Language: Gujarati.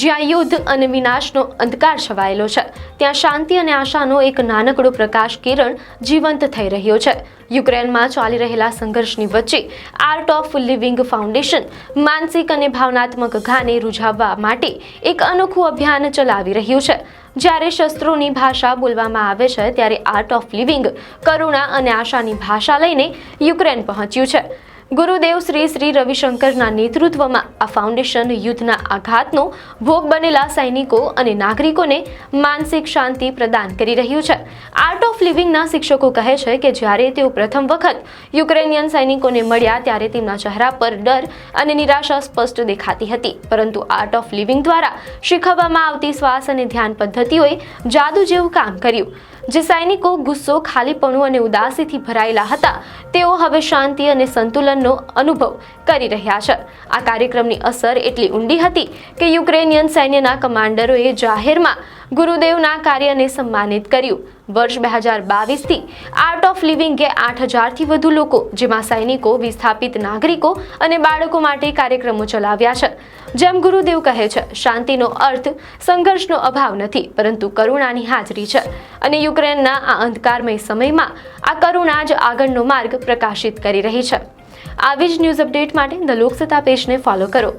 જ્યાં યુદ્ધ અને વિનાશનો અંધકાર છવાયેલો છે, ત્યાં શાંતિ અને આશાનો એક નાનકડો પ્રકાશ કિરણ જીવંત થઈ રહ્યો છે. યુક્રેનમાં ચાલી રહેલા સંઘર્ષની વચ્ચે આર્ટ ઓફ લિવિંગ ફાઉન્ડેશન માનસિક અને ભાવનાત્મક ઘાને રૂઝાવવા માટે એક અનોખું અભિયાન ચલાવી રહ્યું છે. જ્યારે શસ્ત્રોની ભાષા બોલવામાં આવે છે, ત્યારે આર્ટ ઓફ લિવિંગ કરુણા અને આશાની ભાષા લઈને યુક્રેન પહોંચ્યું છે. ગુરુદેવ શ્રી રવિશંકરના નેતૃત્વમાં આ ફાઉન્ડેશન યુદ્ધના આઘાતનો ભોગ બનેલા સૈનિકો અને નાગરિકોને માનસિક શાંતિ પ્રદાન કરી રહ્યું છે. આર્ટ ઓફ લિવિંગના શિક્ષકો કહે છે કે જ્યારે તેઓ પ્રથમ વખત યુક્રેનિયન સૈનિકોને મળ્યા ત્યારે તેમના ચહેરા પર ડર અને નિરાશા સ્પષ્ટ દેખાતી હતી, પરંતુ આર્ટ ઓફ લિવિંગ દ્વારા શીખવવામાં આવતી શ્વાસ અને ધ્યાન પદ્ધતિઓએ જાદુ જેવું કામ કર્યું. જે સૈનિકો ગુસ્સો, ખાલીપણું અને ઉદાસીથી ભરાયેલા હતા, તેઓ હવે શાંતિ અને સંતુલનનો અનુભવ કરી રહ્યા છે. આ કાર્યક્રમની અસર એટલી ઊંડી હતી કે યુક્રેનિયન સૈન્યના કમાન્ડરોએ જાહેરમાં ગુરુદેવના કાર્યને સન્માનિત કર્યું. વર્ષ 2022થી આર્ટ ઓફ લિવિંગે 8000થી વધુ લોકો, જેમાં સૈનિકો, વિસ્થાપિત નાગરિકો અને બાળકો માટે કાર્યક્રમો ચલાવ્યા છે. જેમ ગુરુદેવ કહે છે, શાંતિનો અર્થ સંઘર્ષનો અભાવ નથી, પરંતુ કરુણાની હાજરી છે. અને યુક્રેનના આ અંધકારમય સમયમાં આ કરુણા જ આગળનો માર્ગ પ્રકાશિત કરી રહી છે. આવી જ ન્યૂઝ અપડેટ માટે ધ લોકસત્તા પેજને ફોલો કરો.